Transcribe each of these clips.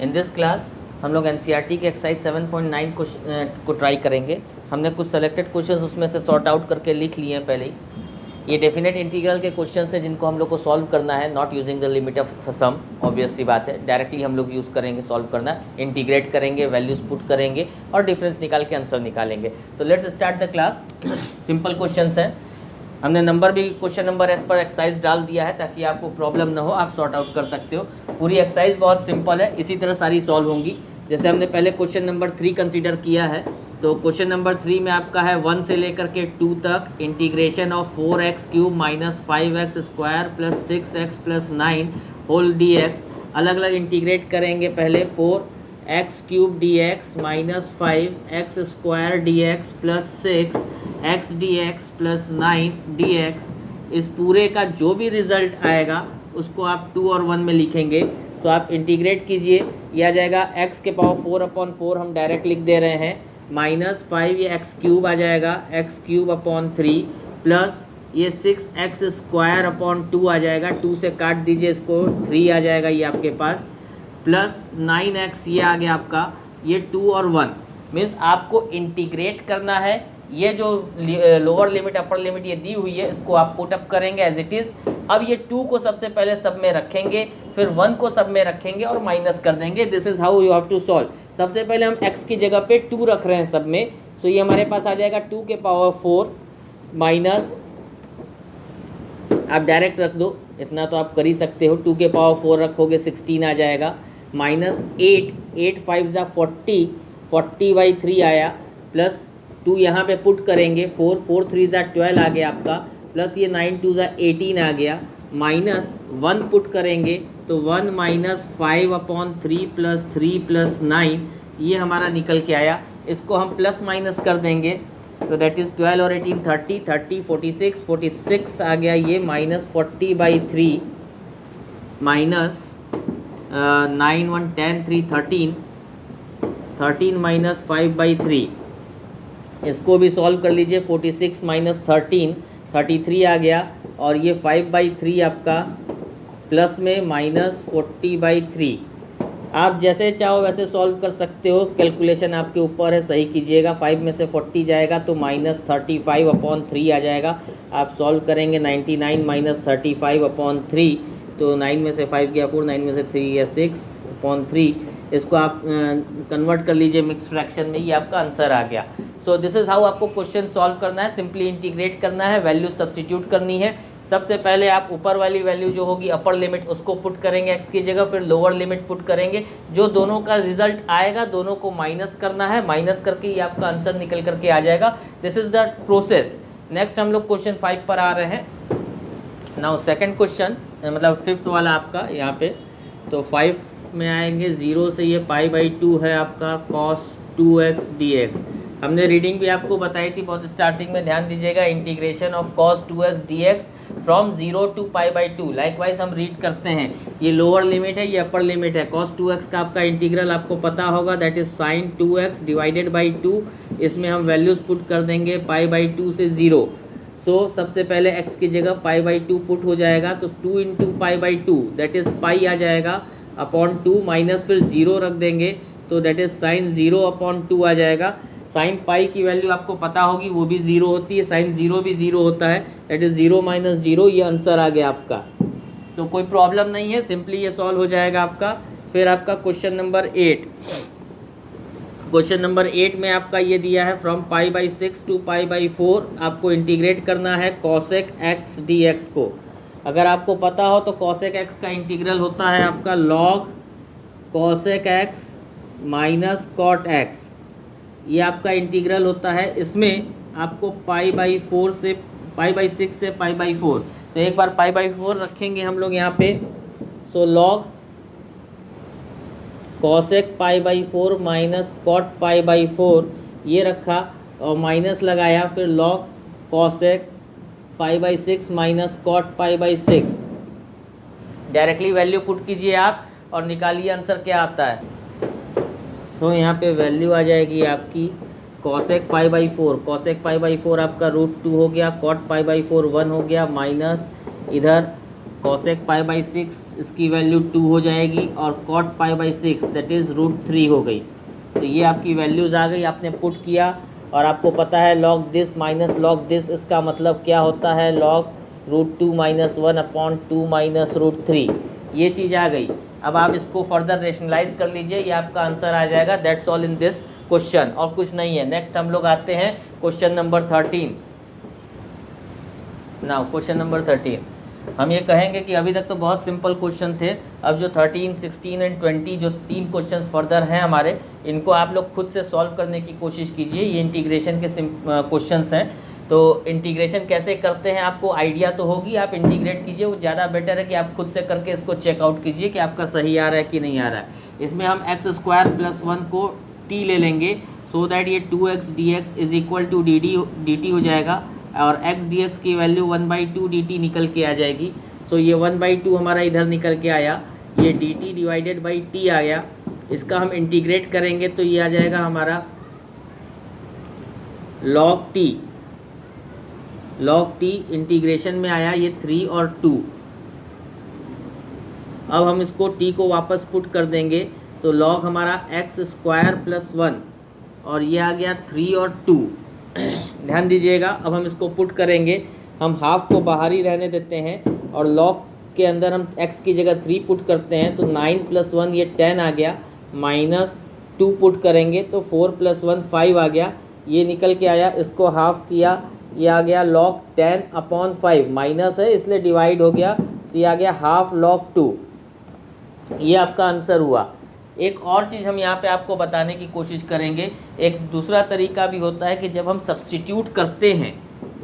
In this class हम लोग NCERT के एक्सरसाइज 7.9 को ट्राई करेंगे। हमने कुछ सेलेक्टेड क्वेश्चंस उसमें से सॉर्ट आउट करके लिख लिए हैं पहले ही। ये डेफिनेट इंटीग्रल के क्वेश्चंस हैं जिनको हम लोग को सॉल्व करना है, not using the limit of sum. Obvious सी बात है, डायरेक्टली हम लोग यूज़ करेंगे सॉल्व करना, इंटीग्रेट करेंगे, वैल्यूज पुट करेंगे और डिफरेंस निकाल के आंसर निकालेंगे। तो let's start the class. Simple questions हैं, हमने नंबर भी question number as per exercise डाल दिया है ताकि आपको प्रॉब्लम ना हो, आप सॉर्ट आउट कर सकते हो। पूरी एक्सरसाइज बहुत सिंपल है, इसी तरह सारी सॉल्व होंगी। जैसे हमने पहले क्वेश्चन नंबर 3 कंसीडर किया है, तो क्वेश्चन नंबर 3 में आपका है 1 से लेकर के 2 तक integration of 4x³ minus 5x² plus 6x plus 9 whole dx। अलग अलग इंटीग्रेट करेंगे, पहले 4x³ dx minus 5x² dx plus 6x dx plus 9 dx। इस पूरे का जो भी रिजल्ट आएगा उसको आप 2 और 1 में लिखेंगे। सो आप इंटीग्रेट कीजिए, यह आ जाएगा x के पावर 4/4 हम डायरेक्ट लिख दे रहे हैं, माइनस 5 ये x³ आ जाएगा x³/3 प्लस ये 6x² 2 आ जाएगा, 2 से काट दीजिए इसको, 3 आ जाएगा ये आपके पास, प्लस 9x ये आ गया आपका, ये 2 और 1। मीन्स आपको इंटीग्रेट करना है। ये जो लोअर लिमिट अपर लिमिट ये दी हुई है इसको आप पुट अप करेंगे एज इट इज़। अब ये 2 को सबसे पहले सब में रखेंगे, फिर 1 को सब में रखेंगे और माइनस कर देंगे। This is how you have to solve. सबसे पहले हम x की जगह पे 2 रख रहे हैं सब में, सो ये हमारे पास आ जाएगा 2 के पावर 4 माइनस, आप डायरेक्ट रख दो, इतना तो आप कर ही सकते हो, 2 के पावर 4 रखोगे 16 आ जाएगा, माइनस 8 5 ज़ा 40/3 आया, प्लस 2 यहाँ पे पुट करेंगे, 4 3 ज़ा 12 आ गया आपका, प्लस ये 9 2 ज़ा 18 आ गया, माइनस 1 पुट करेंगे तो 1 माइनस 5/3 प्लस 3 प्लस 9 ये हमारा निकल के आया। इसको हम प्लस माइनस कर देंगे तो दैट इज़ 12 और 18 30 46 आ गया ये, माइनस 40/3 माइनस 9 1 10 3 13 माइनस 5/3। इसको भी सॉल्व कर लीजिए, 46 माइनस 13 33 आ गया, और ये 5/3 आपका प्लस में माइनस 40/3। आप जैसे चाहो वैसे सॉल्व कर सकते हो, कैलकुलेशन आपके ऊपर है, सही कीजिएगा। 5 में से 40 जाएगा तो माइनस 35/3 आ जाएगा। आप सॉल्व करेंगे 99 माइनस 35/3, तो 9 में से 5 गया 4, 9 में से 3 गया 6/3। इसको आप कन्वर्ट कर लीजिए मिक्स फ्रैक्शन में, ये आपका आंसर आ गया। सो दिस इज़ हाउ आपको क्वेश्चन सॉल्व करना है। सिंपली इंटीग्रेट करना है, वैल्यू सब्स्टिट्यूट करनी है। सबसे पहले आप ऊपर वाली वैल्यू जो होगी अपर लिमिट उसको पुट करेंगे x की जगह, फिर लोअर लिमिट पुट करेंगे। जो दोनों का रिजल्ट आएगा दोनों को माइनस करना है, माइनस करके ये आपका आंसर निकल करके आ जाएगा। This is the process. Next हम लोग क्वेश्चन 5 पर आ रहे हैं। नाउ सेकंड क्वेश्चन, मतलब 5th वाला आपका यहाँ पे, तो 5 में आएंगे 0 से ये π/2 है आपका cos 2x dx। हमने रीडिंग भी आपको बताई थी बहुत स्टार्टिंग में, ध्यान दीजिएगा। Integration of cos 2x dx from 0 to π/2। Likewise हम रीड करते हैं, ये लोअर लिमिट है, ये अपर लिमिट है। cos 2x का आपका इंटीग्रल आपको पता होगा, that is sin 2x divided by 2। इसमें हम वैल्यूज पुट कर देंगे π/2 से 0। सो सबसे पहले x की जगह π/2 पुट हो जाएगा, तो 2 इंटू π/2 दैट इज पाई आ जाएगा अपॉन 2, माइनस फिर 0 रख देंगे तो दैट इज साइन 0/2 आ जाएगा। साइन पाई की वैल्यू आपको पता होगी, वो भी 0 होती है, साइन 0 भी 0 होता है, दैट इज 0 माइनस 0। ये आंसर आ गया आपका, तो कोई प्रॉब्लम नहीं है, सिंपली ये सॉल्व हो जाएगा आपका। फिर आपका क्वेश्चन नंबर 8, क्वेश्चन नंबर 8 में आपका ये दिया है फ्रॉम π/6 टू π/4 आपको इंटीग्रेट करना है cosec x dx को। अगर आपको पता हो तो cosec x का इंटीग्रल होता है आपका log cosec x minus cot x, ये आपका इंटीग्रल होता है। इसमें आपको π/6 से π/4, तो एक बार π/4 रखेंगे हम लोग यहाँ पे, सो log cosec π/4 माइनस cot π/4 ये रखा और माइनस लगाया, फिर log cosec π/6 minus cot π/6। Directly value put कीजिए आप और निकालिए आंसर क्या आता है। तो यहाँ पे वैल्यू आ जाएगी आपकी cosec π/4, cosec π/4 आपका √2 हो गया, cot π/4 1 हो गया, माइनस इधर cosec पाई बाई 6 इसकी वैल्यू 2 हो जाएगी और cot pi by 6 that is √3 हो गई। तो ये आपकी वैल्यूज़ आ गई, आपने पुट किया और आपको पता है log this minus log this, इसका मतलब क्या होता है log √2 माइनस 1/2 माइनस √3, ये चीज़ आ गई। अब आप इसको फर्दर रेशनलाइज कर लीजिए, ये आपका आंसर आ जाएगा। That's all in this question, और कुछ नहीं है। नेक्स्ट हम लोग आते हैं question number 13। Now question number 13 हम ये कहेंगे कि अभी तक तो बहुत सिंपल क्वेश्चन थे, अब जो 13, 16 एंड 20 जो 3 क्वेश्चंस फर्दर हैं हमारे, इनको आप लोग खुद से सॉल्व करने की कोशिश कीजिए। ये इंटीग्रेशन के क्वेश्चंस हैं, तो इंटीग्रेशन कैसे करते हैं आपको आइडिया तो होगी, आप इंटीग्रेट कीजिए, वो ज़्यादा बेटर है कि आप खुद से करके इसको चेकआउट कीजिए कि आपका सही आ रहा है कि नहीं आ रहा है। इसमें हम x² + 1 को t ले लेंगे, सो दैट ये 2x dx is equal to dt हो जाएगा, और x dx की वैल्यू 1/2 dt निकल के आ जाएगी। सो ये 1/2 हमारा इधर निकल के आया, ये dt डिवाइडेड बाई t आ गया। इसका हम इंटीग्रेट करेंगे तो ये आ जाएगा हमारा log t इंटीग्रेशन में आया ये 3 और 2। अब हम इसको t को वापस पुट कर देंगे तो log हमारा x² + 1 और ये आ गया 3 और 2। ध्यान दीजिएगा, अब हम इसको पुट करेंगे, हम हाफ को बाहर ही रहने देते हैं और log के अंदर हम x की जगह 3 पुट करते हैं तो 9 + 1 ये 10 आ गया, माइनस 2 पुट करेंगे तो 4 + 1 5 आ गया, ये निकल के आया। इसको हाफ किया, ये आ गया log 10/5, माइनस है इसलिए डिवाइड हो गया, तो ये आ गया हाफ log 2। ये आपका आंसर हुआ। एक और चीज़ हम यहाँ पे आपको बताने की कोशिश करेंगे, एक दूसरा तरीका भी होता है कि जब हम सब्सटीट्यूट करते हैं,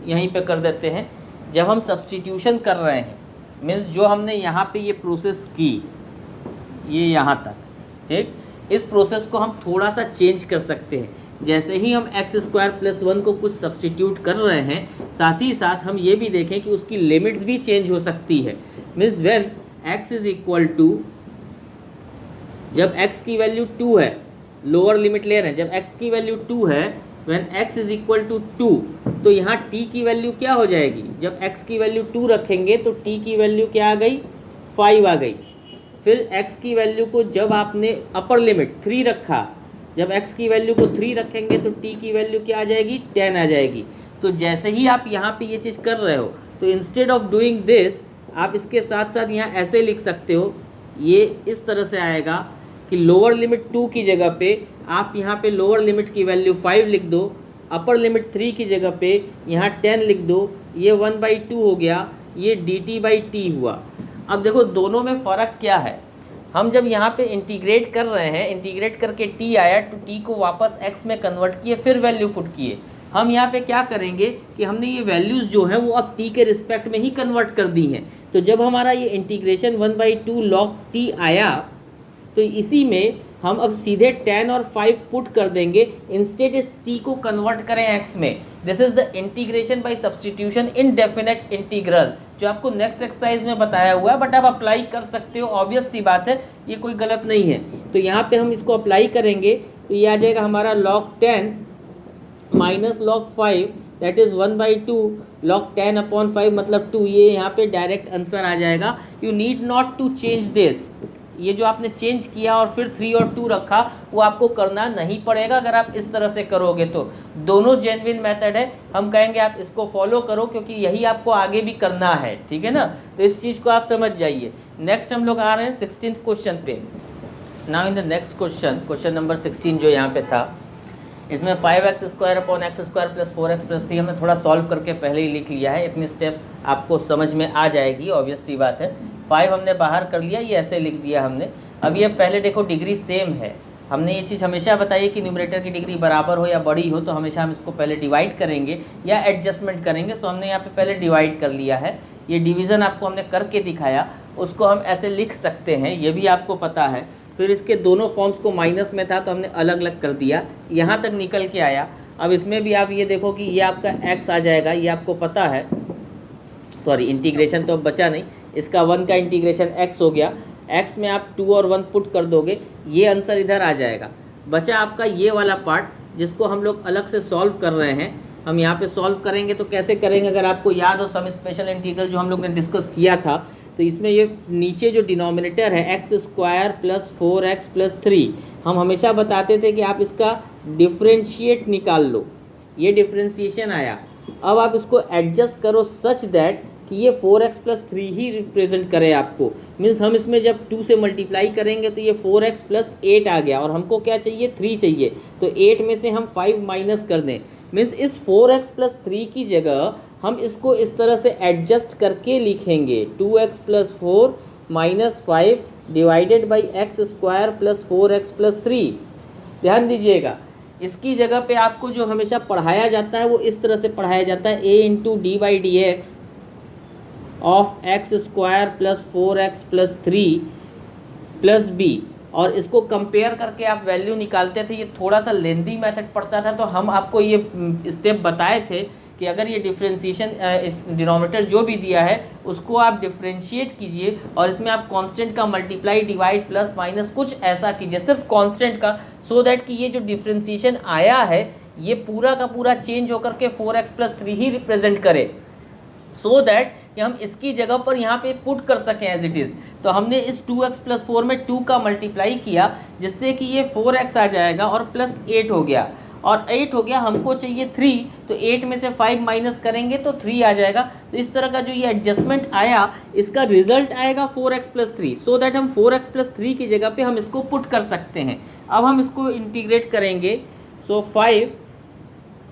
यहीं पे कर देते हैं, जब हम सब्सटीट्यूशन कर रहे हैं, मीन्स जो हमने यहाँ पे ये प्रोसेस की, ये यहाँ तक, ठीक, इस प्रोसेस को हम थोड़ा सा चेंज कर सकते हैं। जैसे ही हम x² + 1 को कुछ सब्सटीट्यूट कर रहे हैं, साथ ही साथ हम ये भी देखें कि उसकी लिमिट्स भी चेंज हो सकती है। Means when x is equal to, जब x की वैल्यू 2 है, लोअर लिमिट ले रहे हैं, जब x की वैल्यू 2 है, when x is equal to 2, तो यहाँ t की वैल्यू क्या हो जाएगी, जब x की वैल्यू 2 रखेंगे तो t की वैल्यू क्या आ गई, 5 आ गई। फिर x की वैल्यू को जब आपने अपर लिमिट 3 रखा, जब x की वैल्यू को 3 रखेंगे तो t की वैल्यू क्या आ जाएगी, 10 आ जाएगी। तो जैसे ही आप यहाँ पे ये चीज़ कर रहे हो, तो इंस्टेड ऑफ डूइंग दिस, आप इसके साथ साथ यहाँ ऐसे लिख सकते हो, ये इस तरह से आएगा कि लोअर लिमिट 2 की जगह पे आप यहाँ पे लोअर लिमिट की वैल्यू 5 लिख दो, अपर लिमिट 3 की जगह पे यहाँ 10 लिख दो, ये 1/2 हो गया, ये dt/t हुआ। अब देखो दोनों में फ़र्क क्या है, हम जब यहाँ पे इंटीग्रेट कर रहे हैं, इंटीग्रेट करके t आया तो t को वापस x में कन्वर्ट किए, फिर वैल्यू पुट किए। हम यहाँ पे क्या करेंगे कि हमने ये वैल्यूज़ जो हैं वो अब t के रिस्पेक्ट में ही कन्वर्ट कर दी हैं। तो जब हमारा ये इंटीग्रेशन 1/2 log t आया, तो इसी में हम अब सीधे 10 और 5 पुट कर देंगे, इंस्टेड इस t को कन्वर्ट करें x में। This is the integration by substitution in definite integral, जो आपको नेक्स्ट एक्सरसाइज में बताया हुआ है, बट आप अप्लाई कर सकते हो, ऑब्वियस सी बात है, ये कोई गलत नहीं है। तो यहाँ पे हम इसको अप्लाई करेंगे तो ये आ जाएगा हमारा log 10 minus log 5 that is 1/2 log 10/5 मतलब 2, ये यहाँ पे डायरेक्ट आंसर आ जाएगा। You need not to change this, ये जो आपने चेंज किया और फिर 3 और 2 रखा, वो आपको करना नहीं पड़ेगा अगर आप इस तरह से करोगे तो। दोनों जेन्युइन मेथड है, हम कहेंगे आप इसको फॉलो करो क्योंकि यही आपको आगे भी करना है, ठीक है ना। तो इस चीज़ को आप समझ जाइए। नेक्स्ट हम लोग आ रहे हैं 16th क्वेश्चन पे। Now in the next question, question number 16 जो यहाँ पे था, इसमें 5x² / x² + 4x + 3 हमने थोड़ा सॉल्व करके पहले ही लिख लिया है, इतनी स्टेप आपको समझ में आ जाएगी, ऑब्वियस सी बात है। 5 हमने बाहर कर लिया, ये ऐसे लिख दिया हमने। अब ये पहले देखो डिग्री सेम है, हमने ये चीज़ हमेशा बताई कि न्यूमरेटर की डिग्री बराबर हो या बड़ी हो तो हमेशा हम इसको पहले डिवाइड करेंगे या एडजस्टमेंट करेंगे। सो हमने यहाँ पे पहले डिवाइड कर लिया है, ये डिवीज़न आपको हमने करके दिखाया, उसको हम ऐसे लिख सकते हैं, ये भी आपको पता है। फिर इसके दोनों फॉर्म्स को माइनस में था तो हमने अलग अलग कर दिया, यहाँ तक निकल के आया। अब इसमें भी आप ये देखो कि ये आपका x आ जाएगा, ये आपको पता है, सॉरी इंटीग्रेशन तो अब बचा नहीं, इसका 1 का इंटीग्रेशन x हो गया, x में आप 2 और 1 पुट कर दोगे, ये आंसर इधर आ जाएगा। बचा आपका ये वाला पार्ट जिसको हम लोग अलग से सॉल्व कर रहे हैं। हम यहाँ पे सॉल्व करेंगे तो कैसे करेंगे, अगर आपको याद हो सम स्पेशल इंटीग्रल जो हम लोग ने डिस्कस किया था, तो इसमें ये नीचे जो डिनोमिनेटर है x square plus 4x plus 3, हम हमेशा बताते थे कि आप इसका डिफ्रेंशिएट निकाल लो, ये डिफ्रेंशिएशन आया। अब आप इसको एडजस्ट करो सच दैट कि ये 4x प्लस 3 ही रिप्रेजेंट करे आपको। मीन्स हम इसमें जब 2 से मल्टीप्लाई करेंगे तो ये 4x प्लस 8 आ गया, और हमको क्या चाहिए, 3 चाहिए, तो 8 में से हम 5 माइनस कर दें। मीन्स इस 4x प्लस 3 की जगह हम इसको इस तरह से एडजस्ट करके लिखेंगे 2x plus 4 minus 5 divided by x square plus 4x plus 3। ध्यान दीजिएगा, इसकी जगह पे आपको जो हमेशा पढ़ाया जाता है वो इस तरह से पढ़ाया जाता है, a into D by D x of x square plus 4x plus 3 plus b, और इसको कंपेयर करके आप वैल्यू निकालते थे। ये थोड़ा सा लेंदी मेथड पड़ता था, तो हम आपको ये स्टेप बताए थे कि अगर ये डिफ्रेंशिएशन इस डिनोमिनेटर जो भी दिया है उसको आप डिफ्रेंशिएट कीजिए, और इसमें आप कांस्टेंट का मल्टीप्लाई डिवाइड प्लस माइनस कुछ ऐसा कीजिए, सिर्फ कांस्टेंट का, सो दैट कि ये जो डिफ्रेंशिएशन आया है ये पूरा का पूरा चेंज होकर के 4x प्लस 3 ही रिप्रेजेंट करे, सो दैट कि हम इसकी जगह पर यहाँ पे पुट कर सकें एज इट इज़। तो हमने इस 2x प्लस 4 में 2 का मल्टीप्लाई किया, जिससे कि ये 4x आ जाएगा और प्लस 8 हो गया, और 8 हो गया, हमको चाहिए 3, तो 8 में से 5 माइनस करेंगे तो 3 आ जाएगा। तो इस तरह का जो ये एडजस्टमेंट आया, इसका रिजल्ट आएगा 4x प्लस 3, सो दैट हम 4x प्लस 3 की जगह पे हम इसको पुट कर सकते हैं। अब हम इसको इंटीग्रेट करेंगे, सो 5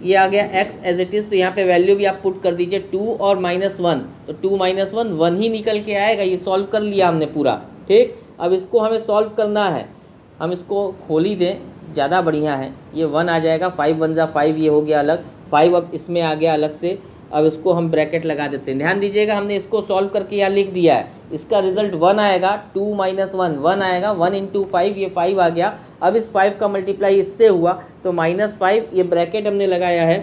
ये आ गया x एज इट इज़, तो यहाँ पे वैल्यू भी आप पुट कर दीजिए 2 और -1, तो 2 - 1 1 ही निकल के आएगा। ये सॉल्व कर लिया हमने पूरा, ठीक। अब इसको हमें सॉल्व करना है, हम इसको खोल ही दें, ज़्यादा बढ़िया है। ये 1 आ जाएगा, 5 1 जा 5, ये हो गया अलग, 5 अब इसमें आ गया अलग से। अब इसको हम ब्रैकेट लगा देते हैं। ध्यान दीजिएगा, हमने इसको सॉल्व करके यहाँ लिख दिया है, इसका रिजल्ट 1 आएगा, 2 - 1 1 आएगा, 1 इंटू 5 ये 5 आ गया। अब इस 5 का मल्टीप्लाई इससे हुआ तो -5, ये ब्रैकेट हमने लगाया है।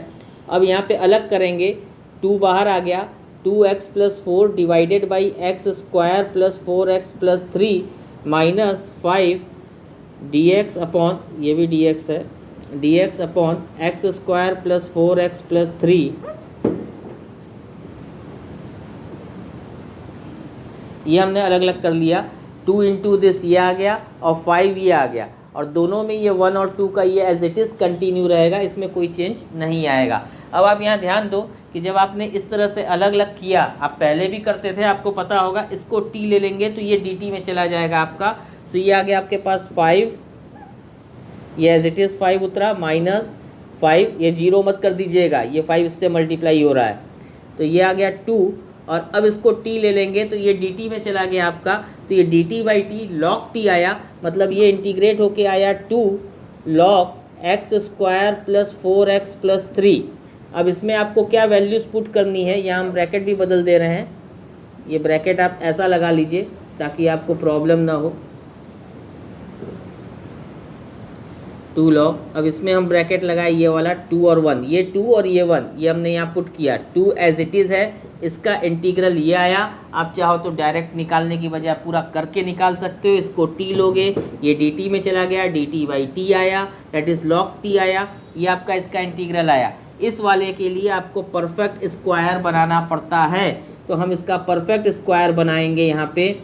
अब यहाँ पे अलग करेंगे, 2 बाहर आ गया, 2x plus 4 divided by x square plus 4x plus 3 minus 5 dx upon, ये भी dx है, dx upon x square plus 4x plus 3, ये हमने अलग अलग कर लिया। 2 इंटू दिस ये आ गया, और 5 ये आ गया, और दोनों में ये 1 और 2 का ये एज इट इज़ कंटिन्यू रहेगा, इसमें कोई चेंज नहीं आएगा। अब आप यहाँ ध्यान दो कि जब आपने इस तरह से अलग अलग किया, आप पहले भी करते थे, आपको पता होगा, इसको t ले लेंगे तो ये dt में चला जाएगा आपका। तो ये आ गया आपके पास 5, ये एज इट इज़ 5 उतरा, -5, ये 0 मत कर दीजिएगा, ये 5 इससे मल्टीप्लाई हो रहा है, तो ये आ गया 2, और अब इसको t ले लेंगे तो ये dt में चला गया आपका, तो ये dt by T log t आया, मतलब ये इंटीग्रेट होके आया 2 log x square plus 4x plus 3। अब इसमें आपको क्या वैल्यूज़ पुट करनी है, यहाँ हम ब्रैकेट भी बदल दे रहे हैं, ये ब्रैकेट आप ऐसा लगा लीजिए ताकि आपको प्रॉब्लम ना हो, 2 log, अब इसमें हम ब्रैकेट लगाए ये वाला 2 और 1, ये 2 और ये 1, ये हमने यहाँ पुट किया, 2 एज इट इज़ है, इसका इंटीग्रल ये आया। आप चाहो तो डायरेक्ट निकालने की बजाय पूरा करके निकाल सकते हो, इसको t लोगे, ये dt में चला गया, dt बाई टी आया, दैट इज़ log t आया, ये आपका इसका इंटीग्रल आया। इस वाले के लिए आपको परफेक्ट स्क्वायर बनाना पड़ता है, तो हम इसका परफेक्ट स्क्वायर बनाएंगे यहाँ पे।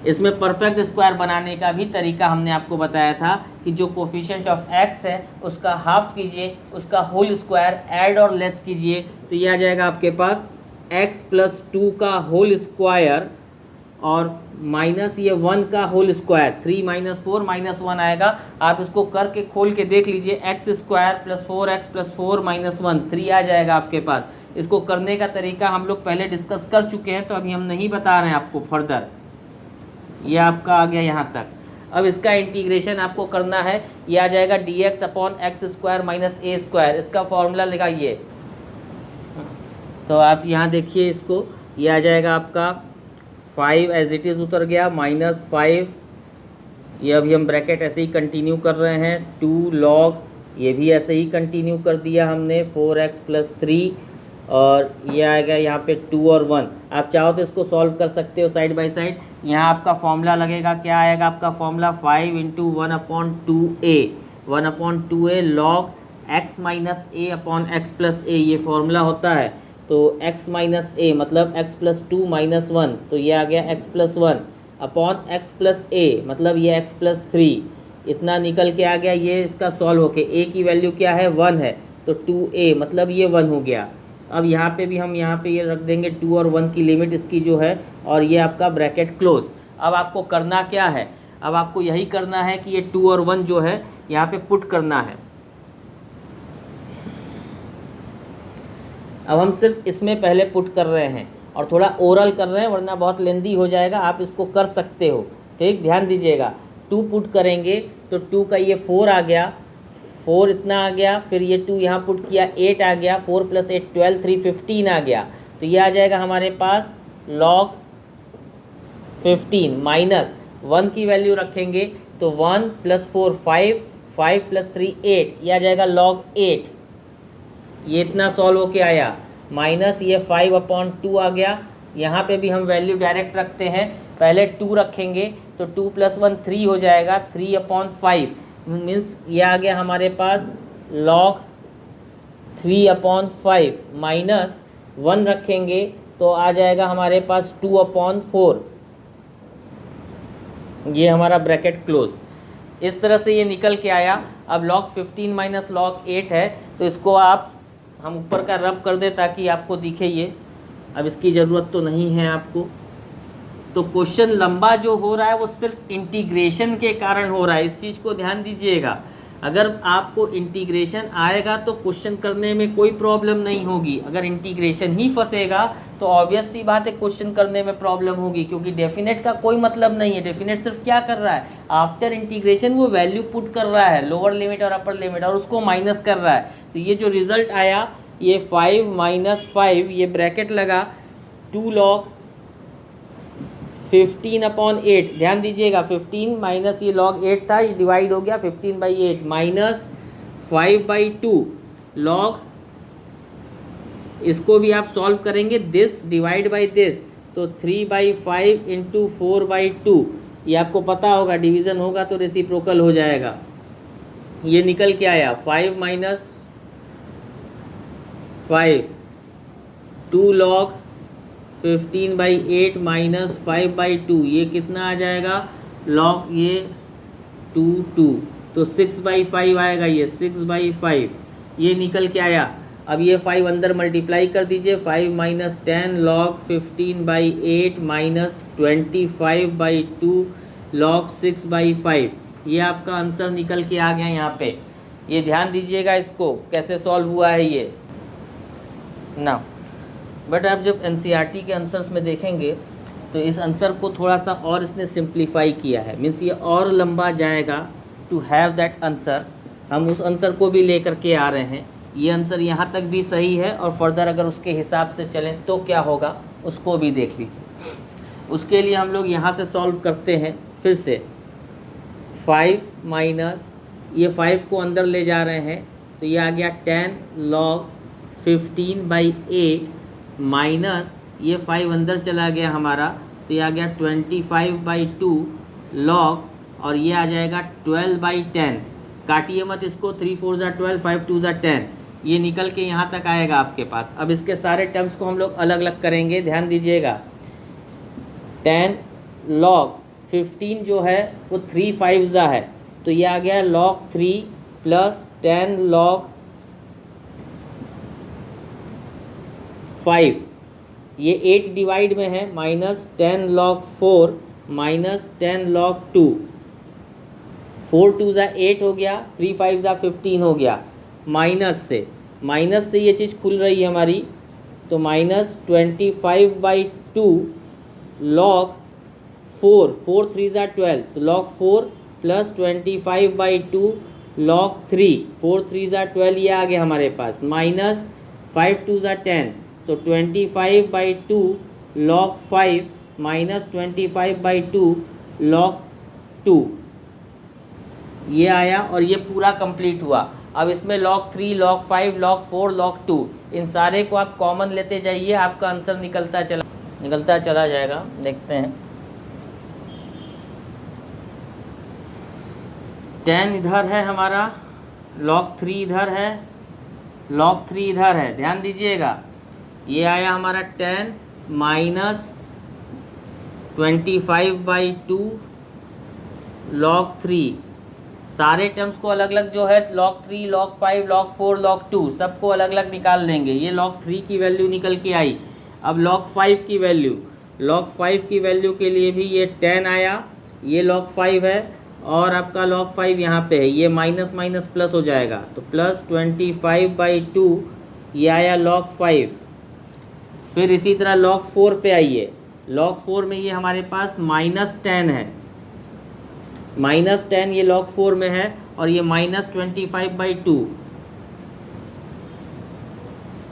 इसमें परफेक्ट स्क्वायर बनाने का भी तरीका हमने आपको बताया था कि जो कोफिशिएंट ऑफ x है उसका हाफ कीजिए, उसका होल स्क्वायर ऐड और लेस कीजिए, तो ये आ जाएगा आपके पास x प्लस 2 का होल स्क्वायर और माइनस ये 1 का होल स्क्वायर, 3 - 4 -1 आएगा। आप इसको करके खोल के देख लीजिए, x square plus 4x plus 4 -1 3 आ जाएगा आपके पास। इसको करने का तरीका हम लोग पहले डिस्कस कर चुके हैं, तो अभी हम नहीं बता रहे हैं आपको फर्दर। ये आपका आ गया यहाँ तक। अब इसका इंटीग्रेशन आपको करना है, ये आ जाएगा dx upon x square minus a square, इसका फॉर्मूला लगाइए। तो आप यहाँ देखिए इसको, ये आ जाएगा आपका 5 एज इट इज़ उतर गया, -5, ये अभी हम ब्रैकेट ऐसे ही कंटिन्यू कर रहे हैं, 2 log, ये भी ऐसे ही कंटिन्यू कर दिया हमने, 4x प्लस 3, और ये आएगा यहाँ पे 2 और 1। आप चाहो तो इसको सॉल्व कर सकते हो साइड बाय साइड। यहाँ आपका फॉर्मूला लगेगा, क्या आएगा आपका formula, 5 into 1/2a, 1/2a log x minus a upon x plus a, ये फॉर्मूला होता है। तो तो x माइनस ए मतलब x प्लस 2 माइनस 1, तो ये आ गया x plus 1 upon x plus a मतलब ये x प्लस 3, इतना निकल के आ गया। ये इसका सॉल्व होके a की वैल्यू क्या है 1 है, तो 2a मतलब ये 1 हो गया। अब यहाँ पे भी हम यहाँ पे ये रख देंगे 2 और 1 की लिमिट इसकी जो है, और ये आपका ब्रैकेट क्लोज। अब आपको करना क्या है, अब आपको यही करना है कि ये 2 और 1 जो है यहाँ पे पुट करना है। अब हम सिर्फ इसमें पहले पुट कर रहे हैं और थोड़ा ओरल कर रहे हैं, वरना बहुत लेंदी हो जाएगा। आप इसको कर सकते हो, ठीक, ध्यान दीजिएगा। 2 पुट करेंगे तो 2 का ये 4 आ गया, 4 इतना आ गया, फिर ये 2 यहाँ पुट किया 8 आ गया, 4 प्लस 8 12, 3 15 आ गया। तो ये आ जाएगा हमारे पास log 15 माइनस 1 की वैल्यू रखेंगे तो 1 प्लस 4 5, 5 प्लस 3 8, ये आ जाएगा log 8। ये इतना सॉल्व होके आया, माइनस ये 5 अपॉन 2 आ गया। यहाँ पे भी हम वैल्यू डायरेक्ट रखते हैं, पहले 2 रखेंगे तो 2 प्लस 1 3 हो जाएगा, 3 अपॉन 5 मीन्स ये आ गया हमारे पास log 3 अपॉन 5, माइनस 1 रखेंगे तो आ जाएगा हमारे पास 2 अपॉन 4, ये हमारा ब्रैकेट क्लोज। इस तरह से ये निकल के आया। अब log 15 माइनस log 8 है, तो इसको हम ऊपर का रब कर दें ताकि आपको दिखे ये। अब इसकी ज़रूरत तो नहीं है आपको। तो क्वेश्चन लंबा जो हो रहा है वो सिर्फ इंटीग्रेशन के कारण हो रहा है, इस चीज़ को ध्यान दीजिएगा। अगर आपको इंटीग्रेशन आएगा तो क्वेश्चन करने में कोई प्रॉब्लम नहीं होगी। अगर इंटीग्रेशन ही फंसेगा तो ऑब्वियस सी बात है क्वेश्चन करने में प्रॉब्लम होगी, क्योंकि डेफिनेट का कोई मतलब नहीं है। डेफिनेट सिर्फ क्या कर रहा है, आफ्टर इंटीग्रेशन वो वैल्यू पुट कर रहा है, लोअर लिमिट और अपर लिमिट, और उसको माइनस कर रहा है। तो ये जो रिजल्ट आया ये 5 माइनस 5, ये ब्रैकेट लगा 2 log 15 अपॉन 8, ध्यान दीजिएगा 15 माइनस ये log 8 था, ये डिवाइड हो गया 15 बाई 8, माइनस 5 बाई 2 log, इसको भी आप सॉल्व करेंगे दिस डिवाइड बाई दिस, तो 3 बाई 5 इंटू 4 बाई 2, ये आपको पता होगा डिवीज़न होगा तो रेसिप्रोकल हो जाएगा। ये निकल के आया 5 minus 5, 2 log 15 by 8 minus 5 by 2, ये कितना आ जाएगा log ये 2, तो 6 बाई 5 आएगा, ये 6 बाई 5 ये निकल के आया। अब ये 5 अंदर मल्टीप्लाई कर दीजिए, 5 minus 10 log 15 by 8 minus 25 by 2 log 6 by 5, ये आपका आंसर निकल के आ गया यहाँ पे। ये ध्यान दीजिएगा इसको कैसे सॉल्व हुआ है ये ना। बट आप जब एनसीईआरटी के आंसर्स में देखेंगे तो इस आंसर को थोड़ा सा और इसने सिंप्लीफाई किया है, मीन्स ये और लंबा जाएगा टू हैव दैट आंसर। हम उस आंसर को भी लेकर के आ रहे हैं। ये आंसर यहाँ तक भी सही है और फर्दर अगर उसके हिसाब से चलें तो क्या होगा उसको भी देख लीजिए। उसके लिए हम लोग यहाँ से सॉल्व करते हैं फिर से। 5 माइनस ये 5 को अंदर ले जा रहे हैं तो ये आ गया 10 log 15 बाई 8 माइनस ये 5 अंदर चला गया हमारा, तो ये आ गया 25 बाई 2 log, और ये आ जाएगा 12 बाई 10, काटिए मत इसको, 3 4 ज़ा 12, 5 2 ज़ा 10, ये निकल के यहाँ तक आएगा आपके पास। अब इसके सारे टर्म्स को हम लोग अलग अलग करेंगे, ध्यान दीजिएगा। 10 log 15 जो है वो 3 5 ज़ा है, तो ये आ गया log 3 प्लस 10 log 5, ये 8 डिवाइड में है, माइनस 10 log 4 माइनस 10 log 2, 4 2 ज़ा 8 हो गया, 3 5 ज़ा 15 हो गया, माइनस से ये चीज़ खुल रही है हमारी, तो माइनस 25 बाई 2 log 4, 4 3 ज़ा 12, तो log 4 प्लस 25 बाई 2 log 3, 4 3 ज़ा 12, ये आ गया हमारे पास, माइनस 5 2 ज़ा 10, तो 25 by 2 log 5 minus 25 by 2 log 2, ये आया और ये पूरा कंप्लीट हुआ। अब इसमें log 3 log 5 log 4 log 2, इन सारे को आप कॉमन लेते जाइए, आपका आंसर निकलता चला जाएगा। देखते हैं 10 इधर है हमारा, log 3 इधर है, log 3 इधर है, ध्यान दीजिएगा। ये आया हमारा 10 माइनस 25/2 log 3। सारे टर्म्स को अलग अलग जो है log 3 log 5 log 4 log 2 सबको अलग अलग निकाल लेंगे। ये log 3 की वैल्यू निकल के आई। अब log 5 की वैल्यू, log 5 की वैल्यू के लिए भी ये 10 आया, ये log 5 है और आपका log 5 यहाँ पे है, ये माइनस माइनस प्लस हो जाएगा तो प्लस 25/2 ये आया log 5। फिर इसी तरह log 4 पे आइए, log 4 में ये हमारे पास -10 है, -10 ये log 4 में है और ये -25/2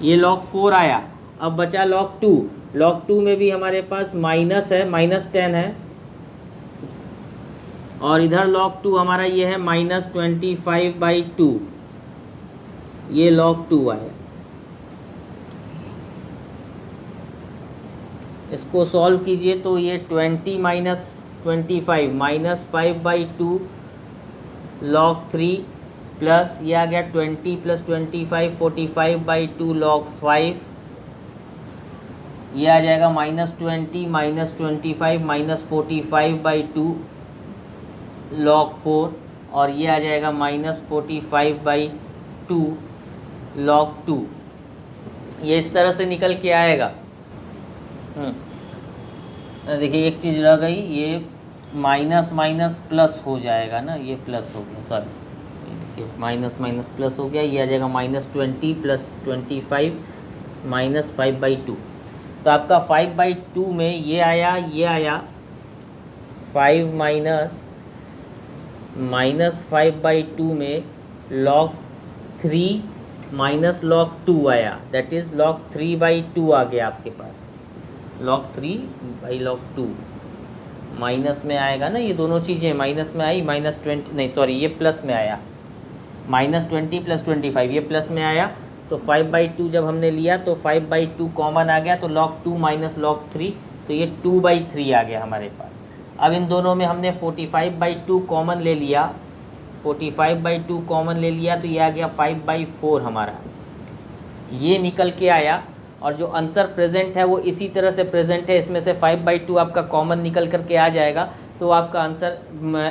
ये log 4 आया। अब बचा log 2, log 2 में भी हमारे पास माइनस है, -10 है और इधर log 2 हमारा ये है -25/2 ये log 2 आया। इसको सॉल्व कीजिए तो ये 20 माइनस 25 -5/2 log 3 प्लस ये आ गया 20 + 25 45/2 log 5, ये आ जाएगा -20 - 25 -45/2 log 4 और ये आ जाएगा -45/2 log 2। ये इस तरह से निकल के आएगा। देखिए एक चीज़ रह गई, ये माइनस माइनस प्लस हो जाएगा ना, ये प्लस हो गया, सॉरी देखिए माइनस माइनस प्लस हो गया, ये आ जाएगा -20 + 25 -5/2। तो आपका 5/2 में ये आया 5 माइनस 5/2 में log 3 माइनस log 2 आया, दैट इज़ log 3/2 आ गया आपके पास, log 3/log 2 माइनस में आएगा ना, ये दोनों चीज़ें माइनस में आई, -20 नहीं सॉरी ये प्लस में आया, -20 + 25 ये प्लस में आया। तो 5/2 जब हमने लिया तो 5/2 कॉमन आ गया तो log 2 माइनस log 3 तो ये 2/3 आ गया हमारे पास। अब इन दोनों में हमने 45/2 कॉमन ले लिया, 45/2 कॉमन ले लिया तो ये आ गया 5/4 हमारा, ये निकल के आया। और जो आंसर प्रेजेंट है वो इसी तरह से प्रेजेंट है, इसमें से 5/2 आपका कॉमन निकल करके आ जाएगा तो आपका आंसर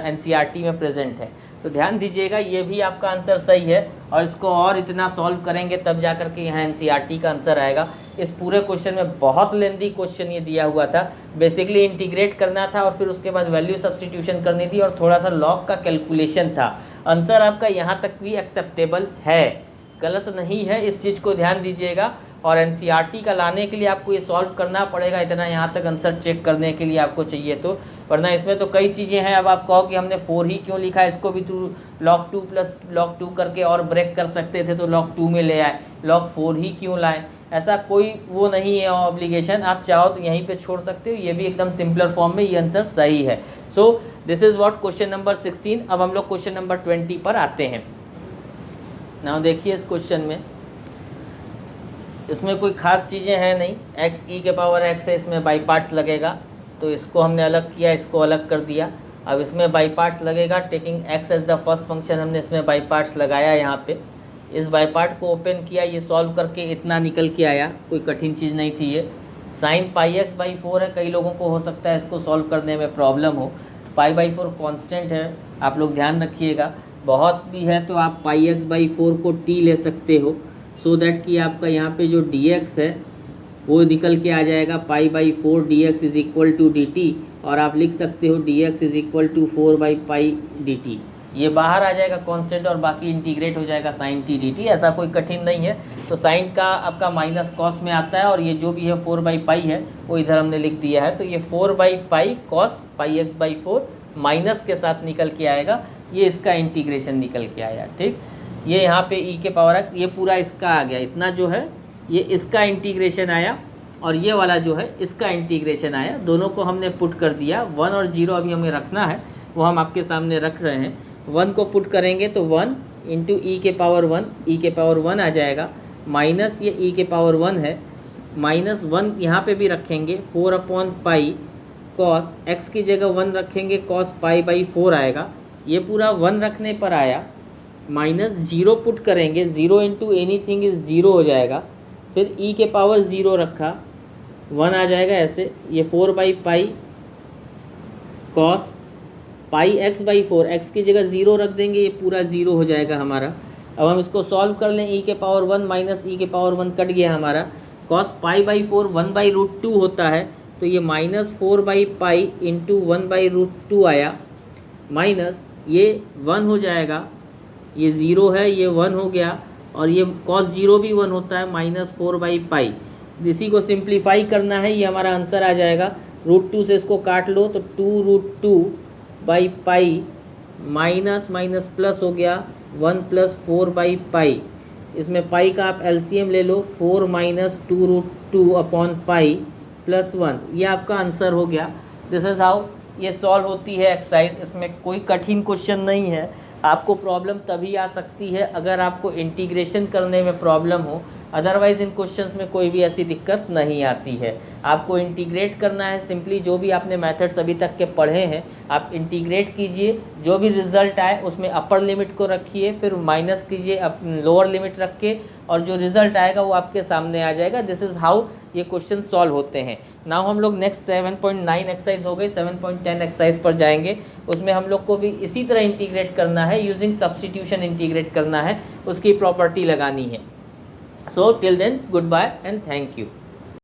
एनसीईआरटी में प्रेजेंट है। तो ध्यान दीजिएगा ये भी आपका आंसर सही है और इसको और इतना सॉल्व करेंगे तब जा करके यहाँ एनसीईआरटी का आंसर आएगा। इस पूरे क्वेश्चन में बहुत लेंदी क्वेश्चन ये दिया हुआ था, बेसिकली इंटीग्रेट करना था और फिर उसके बाद वैल्यू सब्स्टिट्यूशन करनी थी और थोड़ा सा लॉग का कैलकुलेशन था। आंसर आपका यहाँ तक भी एक्सेप्टेबल है, गलत नहीं है, इस चीज़ को ध्यान दीजिएगा। और एनसीईआरटी का लाने के लिए आपको ये सॉल्व करना पड़ेगा, इतना यहाँ तक आंसर चेक करने के लिए आपको चाहिए तो, वरना इसमें तो कई चीज़ें हैं। अब आप कहो कि हमने 4 ही क्यों लिखा है, इसको भी तो log 2 + log 2 करके और ब्रेक कर सकते थे तो log 2 में ले आए, log 4 ही क्यों लाए, ऐसा कोई वो नहीं है ऑब्लिगेशन, आप चाहो तो यहीं पे छोड़ सकते हो, ये भी एकदम सिंपलर फॉर्म में ये आंसर सही है। So this is what question number 16। अब हम लोग क्वेश्चन नंबर 20 पर आते हैं। नाउ देखिए इस क्वेश्चन में, इसमें कोई ख़ास चीज़ें हैं नहीं, x(e⁻x) है, इसमें बाई पार्ट्स लगेगा तो इसको हमने अलग किया, इसको अलग कर दिया। अब इसमें बाई पार्ट्स लगेगा, taking x as the first function हमने इसमें बाई पार्ट्स लगाया यहाँ पे। इस बाई पार्ट को ओपन किया, ये सॉल्व करके इतना निकल के आया, कोई कठिन चीज़ नहीं थी ये। sin πx/4 है, कई लोगों को हो सकता है इसको सॉल्व करने में प्रॉब्लम हो। π/4 कांस्टेंट है, आप लोग ध्यान रखिएगा, बहुत भी है तो आप πx/4 को t ले सकते हो, सो दैट कि आपका यहाँ पे जो dx है वो निकल के आ जाएगा π/4 dx = dt, और आप लिख सकते हो dx = 4/π dt। ये बाहर आ जाएगा कांस्टेंट और बाकी इंटीग्रेट हो जाएगा sin t dt, ऐसा कोई कठिन नहीं है। तो साइन का आपका माइनस कॉस में आता है और ये जो भी है 4/π है वो इधर हमने लिख दिया है, तो ये 4/π cos πx/4 माइनस के साथ निकल के आएगा, ये इसका इंटीग्रेशन निकल के आया। ठीक, ये यहाँ पे e⁻x ये पूरा इसका आ गया, इतना जो है ये इसका इंटीग्रेशन आया और ये वाला जो है इसका इंटीग्रेशन आया, दोनों को हमने पुट कर दिया। 1 और 0 अभी हमें रखना है, वो हम आपके सामने रख रहे हैं। 1 को पुट करेंगे तो 1 × e⁻1 आ जाएगा, माइनस ये e⁻1 है, -1 यहाँ पे भी रखेंगे 4/π cos x की जगह 1 रखेंगे cos π/4 आएगा, ये पूरा 1 रखने पर आया। -0 पुट करेंगे, 0 × एनीथिंग इज 0 हो जाएगा, फिर e के पावर 0 रखा, 1 आ जाएगा ऐसे, ये 4/पाई cos pi x by 4, x की जगह 0 रख देंगे, ये पूरा 0 हो जाएगा हमारा। अब हम इसको सॉल्व कर लें, e के पावर 1 माइनस ई के पावर 1 कट गया हमारा, कॉस पाई बाई 4 1/√2 होता है, तो ये -4/पाई इंटू 1/√2 आया, माइनस ये 1 हो जाएगा, ये 0 है, ये 1 हो गया, और ये कॉस 0 भी 1 होता है, -4/पाई। इसी को सिंप्लीफाई करना है, ये हमारा आंसर आ जाएगा। √2 से इसको काट लो तो 2√2/पाई माइनस माइनस प्लस हो गया 1 + 4/पाई। इसमें पाई का आप एलसीएम ले लो, 4 - 2√2/पाई + 1, ये आपका आंसर हो गया। दिस इज़ हाउ ये सॉल्व होती है एक्सरसाइज। इसमें कोई कठिन क्वेश्चन नहीं है। आपको प्रॉब्लम तभी आ सकती है अगर आपको इंटीग्रेशन करने में प्रॉब्लम हो, अदरवाइज़ इन क्वेश्चंस में कोई भी ऐसी दिक्कत नहीं आती है। आपको इंटीग्रेट करना है, सिंपली जो भी आपने मेथड्स अभी तक के पढ़े हैं आप इंटीग्रेट कीजिए, जो भी रिज़ल्ट आए उसमें अपर लिमिट को रखिए, फिर माइनस कीजिए लोअर लिमिट रख के, और जो रिज़ल्ट आएगा वो आपके सामने आ जाएगा। दिस इज़ हाउ ये क्वेश्चन सॉल्व होते हैं। नाउ हम लोग नेक्स्ट 7.9 एक्सरसाइज हो गई, 7.10 एक्सरसाइज पर जाएंगे। उसमें हम लोग को भी इसी तरह इंटीग्रेट करना है, यूजिंग सब्स्टिट्यूशन इंटीग्रेट करना है, उसकी प्रॉपर्टी लगानी है। So till then, goodbye and thank you.